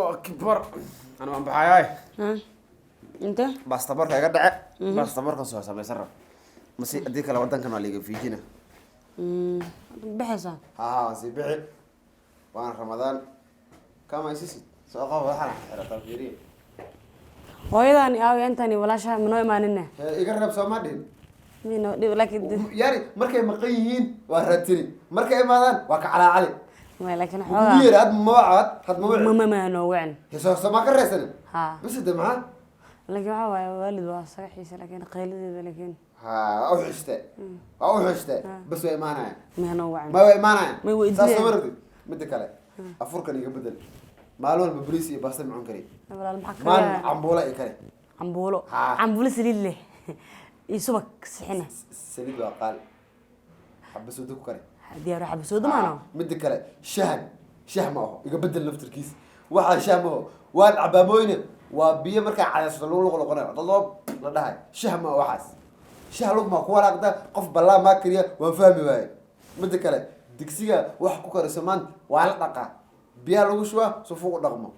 الله أكبر أنا عم بحياي ها انت باستمر كي قدعة باستمر كسوها سامي سرّ مسي أديك لو ودن كانوا اللي في جينا بحسن ها مسي بعد وأنا رمضان كم يسيس سوقه وحنا حرة تفجيرين hooyadani aaw intani walaasha manoo imaanina يقرب سومالين mino laakiin يعني مركي مقيين وهرتني مركي مادان وكعلى علي laakiin كبير هاد موعد هاد موعد ما noowacin هسه سما كرسنا ها بس ده معاه laakiin waxa waaye waalid waa saxiisa laakiin qaylideeda laakiin ها أو حشته بس وإيمانه ma noowacin ما وإيمانه ما ويدي ساسمرد مدك عليه أفركني يقبل مالون ببريسي بس معهم كريم walaal maxaa ما kale عمبولا إكره cambuulo ها. cambuulo saliid leh iyo subag sixina سليد وقال حبسوا دك كره diyaar waxa basoodo maano مدك عليه شهم ما هو يقبل نفط الكيس واحد شهم هو وان عبابوينه وبيه مركا على سلول قلقنا الله لا ده شهم واحد شهلوك ما كوارك ده قف بالله ما كريه وفهمي واي مدك عليه دكسية واحد كوكر سمان وعلى دقة بيا لوشوا صفوق رقمه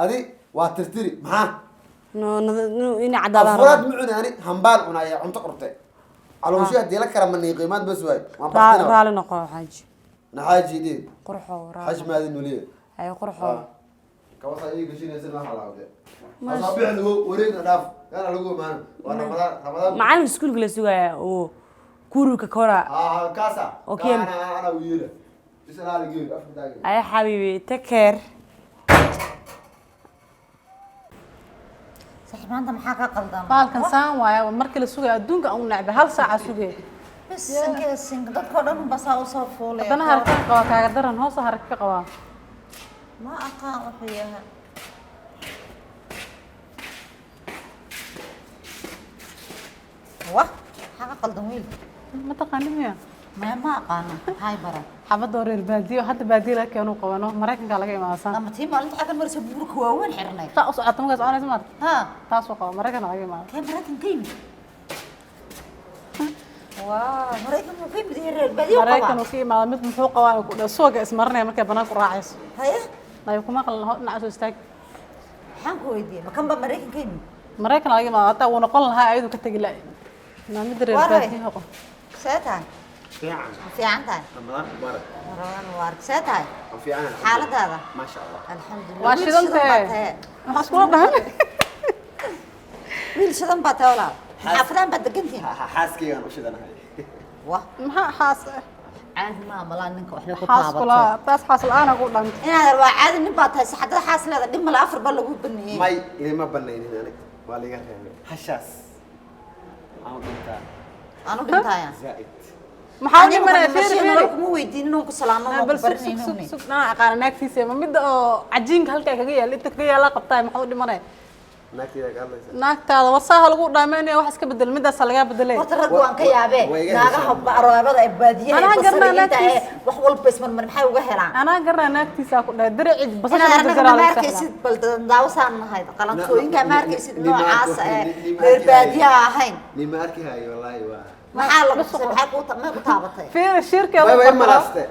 هذه واترتري معاه no ina cadaalad أفراد معنا يعني همبال عناية عم تقربته على وشيء ديالك كرم مني قيمات بس واي ما بعرفنا raali noqo xaaj نحاجي دي qurxo raali حجم هذه النولية ay qurxo كواسا إيه قشين يصير ما حلاوة ده أصابع له ورينا داف أنا لقوه معنا وأنا رمضان macalin iskuulka la sugaya oo kuruka kora كاسة أوكي. أنا ويله بس أنا لقيه أفهم داقي ay xabiibi take care صاحب أنت محاكا قلدان baalkan saan waaya markii la sugay adduunka aan u nacbay hal saaca sugay بس كده سنك دad كودن بس أوصل فولي haddana harka qaba kaaga daran hoos harka ka qabaa ما أقام وحياها واه حاجة قلدان ويل ma taqaanin miya ما أقام هاي برا xabadoo reer baadiyo hadda baadiyo la keenu qabano maraykanka laga imaasan لما تيجي مالك حاجة مرسى بورك وين حرنا taa u socota magaas aanaysa mar ها taas oo qaba maraykanka laga imaado كيف مراتن كيم واه مراتن مو كيم بدي بدي maraykan uu ka imaado mid muxuu qabaa ku dhaw sooga ismarnay markay banaanka u raacayso هيا ay kuma qalin dhinaca soo istaag حنكو ويدي ما كان بمريكان كيم maraykan laga imaado hataa uu noqon lahaa ayadu ka tagi laay mid reer baadiyo qof ساتان في عندها رمضان مبارك رمضان مبارك ساتان وفي عنا حالة هذا ما شاء الله الحمد لله waa shidantee maxaa isku dhahan ويل شدن باتولا حافظان بدقنتي حاسكي أنا وش ذا هاي واه maxaa xaas عاد ما ملا نك وحنا xaas kula taas xaas la'aan ugu dhantay إن هذا عاد نبات هاي حتى حاصل هذا دم الأفر بلغو بني ماي إذا ما بنين هنا والي قال حشاس عم بنتا أنا بنتايا زائد maxaa u dhimanaya fiiri fiiri مو ويدين إنه كسلامة bal sug sug sug naa aqaan naagtiisa ma mid oo cajiinka halka kaga yaal inta kaga yaala qabtaa maxaa u dhimanay ناكي ذا قال لي naagtaada warsaha lagu dhaameynaya wax iska bedel midaas laga bedelay horta rag waan ka yaabee naagaha aroobada ay baadiyaha Anaa garnaa basariinta wax walba ismar maxay uga helaan anaa garnaa naagtiisa ku dhaay diricid basasha inaa la anaga jaraa maarkaysid bal daawsaan nahay qalantooyinka maarkaysid noocaas reer baadiyaha ahayn لما أركي هاي والله maxaa lagu xusay maxay ku taabatay fiir shirka واي واي ملاسته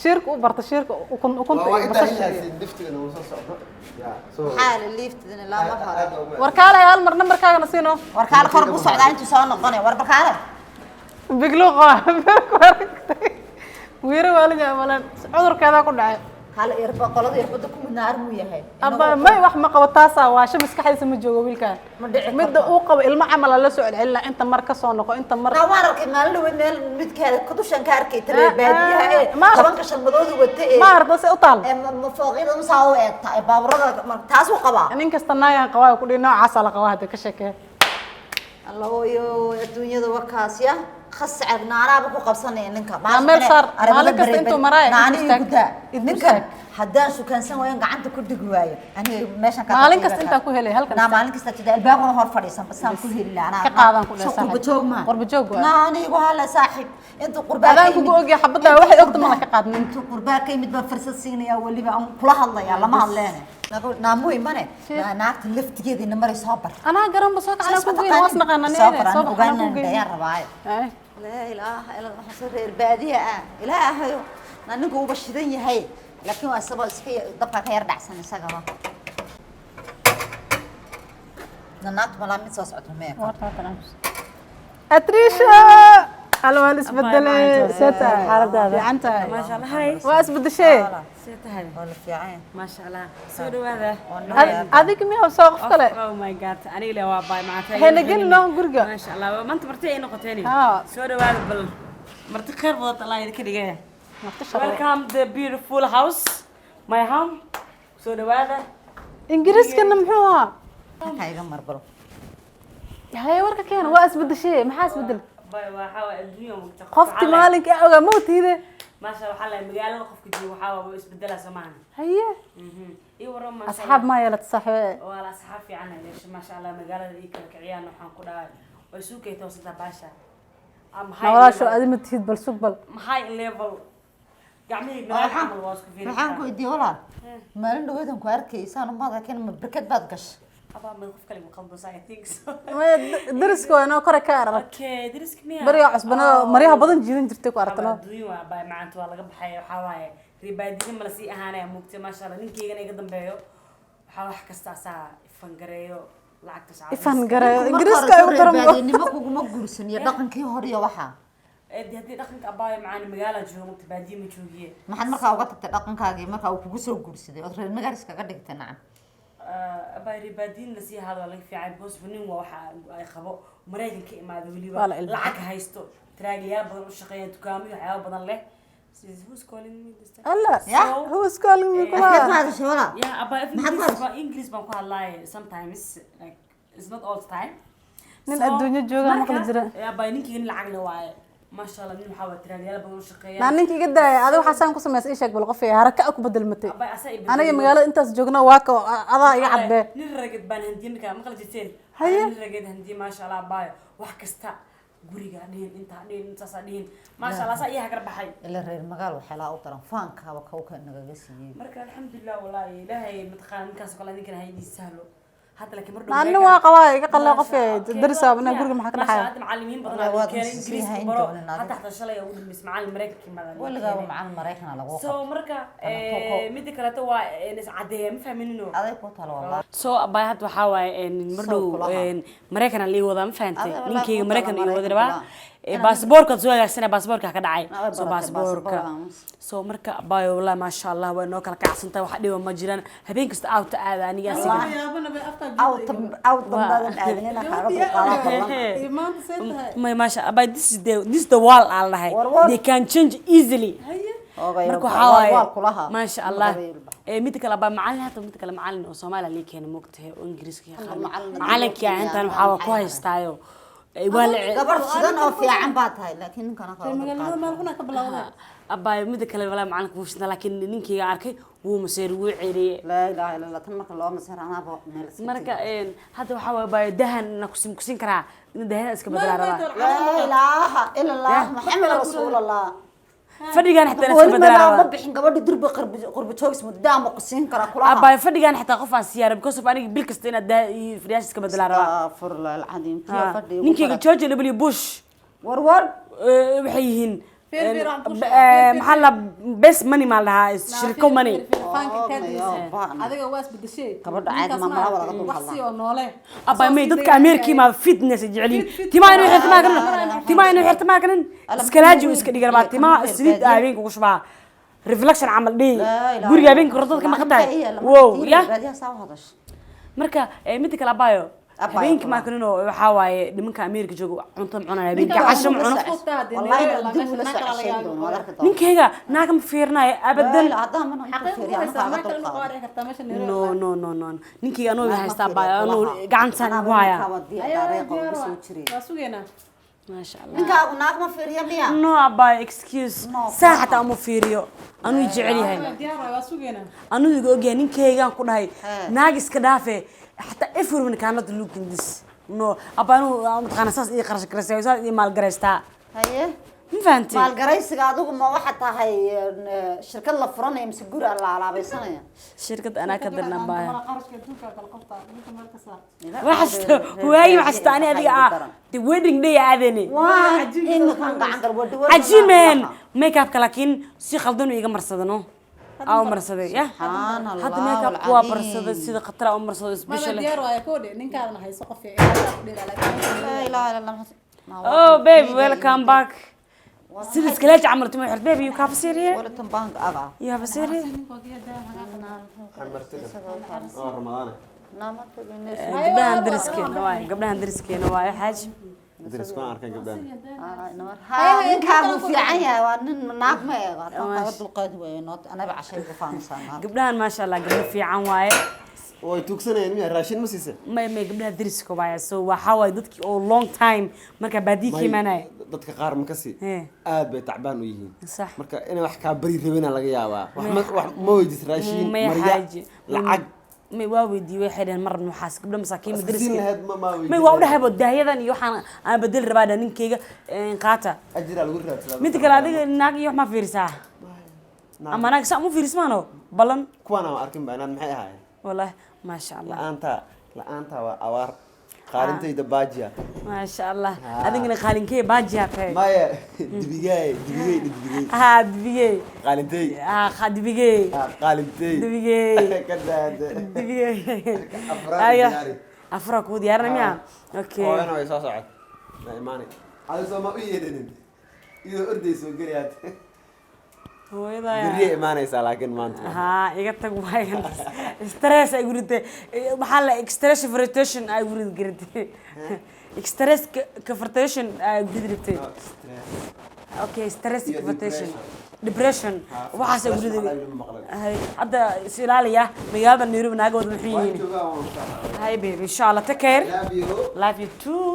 shirka u barta shirka ukunta واي basasha تاني دفتي أنا وصل صعب يا سو maxaa la liiftadina lama haro warkaale hal mar nambarkaaga na siino warkaale kor bu socdaa intuu soo noqonay war barkaale biglo qaa wiira waalid amalan cudurkeeda ku dhacay hal irba qolada irbada ku naar mu yahay aba may wax ma qabo taasa waa shab maskaxdiisa ma joogo wiilkan ma dhici midda uu qabo ilmo camal la soo celcelina inta mar ka soo noqo inta mar wararkay maalin weyn meel midkeeda ku dushan ka arkay tare baadiyaha ee tobanka shalmadoodu wata ee ma ardo si u taal ma fooqida ma saawo eegta ee baaburada taas uu qabaa nin kasta naayan qabaa ku dhino caasa la qabaa hada ka sheekay الله يو الدنيا ذو وكاسيا خس عنا أنا بكو قبصني إنك عمل صار مالك أنتو مراي ناني يبدا إنك حدان شو كان سوى ينقع عند كل دقوايا أنا ماشان كاتب مالك أنت كو هلي هل كان نعم مالك استجد الباب وهو فريسان بس أنا كل هلا أنا كقاعدة كل سوق بتوق ما قرب جوج ناني وهلا صاحب أنتو قرباك هذا كو أوجي حبتها واحد أكتر مالك قاعد أنتو قرباك يمد بفرس الصينية واللي بقى كلها الله يا الله ما الله نقول نامو يمنى ناكت لفت كذي نمر يصبر أنا قرن بصوت على كوجي واسنا قانا صبر أنا صبر وقعنا ندير رباعي إيه لا إله إلا الله حصر البادية إلهي نانكو بشدني هاي لكن أصبح سكي دبقة خير دعسان سجوا naagta malaa mid soo socoto meeqa atriisha alwaan isbedelay seeta xaaladaada fiicanta ما شاء الله هاي waa isbedeshay سيتها wala fiican ما شاء الله سو هذا adiga miyaa soo qof kale او ماي جاد انا اللي هو باي معناتها هنا قلنا guriga ما شاء الله ما انت مرتي اي نقطتين ها سو هذا بل مرتي خير بضت الله يدك دغه marti shaqo welcome the beautiful house my home سو هذا ingiriiskana muxuu ahaa halkaa iga marbalo haye warka keen waa isbedeshay maxaa isbedel باي waxaa adduunyo mugtaq qofti maalinka ogaa mawtiide ما شاء الله حلا magaalada qofka joogo waxaa isbedela Soomaan haye iyo waran ma asxaab ma yeelad saaxiib wala asxaab fiican leesh ma sha Allah magaalada ay kala kiciyaan waxaan ku dhahay way suuqay toosada baasha am nolosha adima tihid bal sugbal high level gacmihii meel camal waa isku fiirin waxaan ku weydiiyey walaal maalin dhaweedan ku arkaysaan umada kan ma barkad baad gashay aba ma qof kale ma qaldo I think so dariska waa inoo kore ka arag okay dariska miya bariga cusbana maryaha badan jiidan jirtay ku aragtana adduunyo waa bay maanta waa laga baxay waxa waaye ribaadina ma la sii ahaanaya mugtay ma sha Allah ninkeygana iga dambeeyo waxa wax kasta asaa fangareeyo lacagta shacab ifan gareeyo ingiriiska ay u daran baadinimo kuguma guursan iyo dhaqankii hore iyo waxaa hadii dhaqanka abaayo macaan magaalada joogo mugtay baadiye ma joogiye maxaad markaa uga tagtay dhaqankaagii markaa uu kugu soo guursaday ood reer magaal iskaga dhigtay nacam abay ribaadin la sii hado laga fiicay boos banin waa waxa ay qabo Mareykanka imaado waliba Waa la ilbaxay. lacag haysto traagyaal badan u shaqeeya dukaamiyo waxyaabo badan leh who's calling me this time alla Yeah. who is calling me maxaad kuma maadashay walaal yeah abay English baan ku hadlaay sometimes like it's not all the time nin adduunyo jooga maqli jira abay ninkii lacag la waaye ma sha Allah nin waxa waa traagyaal badan u shaqeeya naan ninka iga daaya adiga waxa saan ku sameysay sheeg bal qof haraka ku bedelmatay abay asay aniga magaalada intaas joogna waa ka adaa iga cadbee nin ragad baan handiin markaa maqal jirteen Haye. nin ragad handiin ma sha Allah abay wax kasta guriga dhihin intaas dhihin ma sha Allah saa iyaha gar baxay ila reer magaal waxaa laa u daran faankaaba kawka nagaga siiyey marka alxamdulillah wallahi ilaahay mataqaan ninkaas kale ninkan haydi sahlo hadda laakiin mar naan waa qabaa iga qalay qof darisa bana guriga maxaa ka dhaxay hadda macallimiin badan Wallahi oo waad keenay sii ingiriis hayn baro doonin adiga. hadda xataa shalay ugu dhimis macallin Mareykanka madan weligaaba macaan Mareykan lagu so marka mid kale ta waa is cadeeya ma fahminino aday ku talo wallahi so abay had waxa waaye mar dhow Mareykan la wada ma fahantay Adiga ninkeyga wallahi Mareykan ku iyo talo wada rabaa Mareykan baasaboorka soo hagaagsanay baasaboorka ka dhacay Nabad so baratay baasaboorka baasaboorka. so marka abay wallahi ma sha Allah waa noo kala kacsantahay wax dhibo ma jiraan habeen kasta out aad aniga asiga out dambadan aadinina kaaga dulqaadan karna ما ما شاء الله this the wall الله War. they can change easily marka waxa waaye ma sha Allah mid kale baa macallin hata mid kale macallin oo Soomaaliya li keenay moogtahay oo Ingiriiska yaqaan macallinka intaan waxa ku haystaayo waa la gabar sidan oo fiican baad tahay laakiin ninkana magaalada meel kuna ka bilowday abay mid kale wala macallinka wuu shaqada laakiin ninkii arkay wuu maseer wuu ceeriyay laa ilaaha illa allah tan marka loo masaraanaaba meel marka hadda waxa waa baa dahan na kusin karaa in dahan iska bedelaa rabaa laa ilaaha illa allah muhammad rasuulullah fadhigan xataa iska wali bedelaa ma rabaa bixin gabadha durba qurba joogis muddo ma qusin kara kulaha abay fadhigan xataa qof aan siyaar because of aniga bil kasta inaad fadhiyaas iska bedelaa rabaa astaghfirullah alcadiim tiyo fadhi ninkeyga George W Bush war waxay yihiin Feer aan Bush. maxaa la best money ma lahaa shirko money adiga waa isbedeshay Gabadha caadi ma malaha walaga dul wax si oo noole abay may dadka America ma fitness jeceliin timaa inuu xirta ma garan iskalaaji iska dhigar baa timaa saliid habeenka ku shubaa reflection amal dhii guriga habeenka korodadka ma qadaay wow ya marka mid kale abayo habeenka ma kanino waxa waaye nimanka America joogo cunto cunaa habeenka casho cuno wallahi dib la socoshay doon wala ka ninkeyga naaga ma fiirnaay abadan hadaa ma ku fiiriyo marka dul qaado no ninkeyga anoo haystaa baa anoo gacantan ugu haya waa sugeena ma sha Allah ninkaagu naag ma fiiriyo miya no abay excuse saaxata amu fiiriyo anu jecel yahay diyaar waa sugeena anu iga ogyahay ninkeygaan ku dhahay naag iska dhaafe حتى everyone cannot look in this no abanu mataqana saas ii qarash gareysay saas ii maal gareystaa haye ma fahanti maal gareysiga adigu ma waxa tahay shirkad la furanayo mise guri la alaabaysanaya shirkad anaa ka dirnaa baa qarashka duka kala qabta ninka marka saa waxasta waxasta ani adiga the wedding day aadani waa in kan gacan gal wadi ajimeen make up laakiin si khaldan iga marsadano aa marsaday ya سبحان الله hadda meeka kuwa barsada sida khatar u marsado mama special diyaar waaye koodhe ninkaadana hayso qof ee dhila لا اله الا الله oh baby welcome back sida iskalaaj camal timo xirta baby you have a serious ولا تنبانك اغا you have a serious رمضان gabdhahan dariskeena waay gabdhahan dariskeena waay xaaj درس ما أعرف كيف بدأ ها ninkaa fiican yahay waa nin naag ma eego ka dulqaad weeyno anaba cashay ku faansanaa gabdhahan maasha Allah gabdho fiican waaye ويتوكسنا يعني راشين مسيسة ma gabdhaha dariska waaye so waxa waay dadkii oo long time marka baadii kiimanay dadka qaar ma kasi aad bay tacbaan u yihiin صح marka inay wax ka bari rabina laga yaabaa wax ma weydis raashin ma marya xaaji lacag ma waa weydii way xidhan mar nuxaas gabdho masaakiin dariska dariska ma weydis ma waa u dhahay daayadan iyo waxaan aan bedel rabaa ninkeyga qaata ajira lagu raadsadaa mid kale adiga naag iyo wax ma fiirsaa ama naag saa mu fiirsmaano balan kuwana ma arkin baa inaad maxay ahaayeen والله ما شاء الله la'aanta waa awaar qaalintayda baajiya ما شاء الله adigna qaalinkee baajiya tahay maya dibigay ha dibigay qaalintay dibigay qaalintay dibigay kadaad dibigay aya afra ku diyaarna miya okay oo ana way soo socod la imaani adiga soo ma u yeedhanin iyo ordayso gariyaad hooyada gariye imaanaysa laakiin maanta ha iga tag waayan stress ay gurite maxaa la stress frustration ay gurite stress frustration ay gurite okay stress frustration depression waxaas ay gurite hadda ilaaliya magaalada Nairobi naaga wada maxay yihiin hay baby insha Allah take care love you too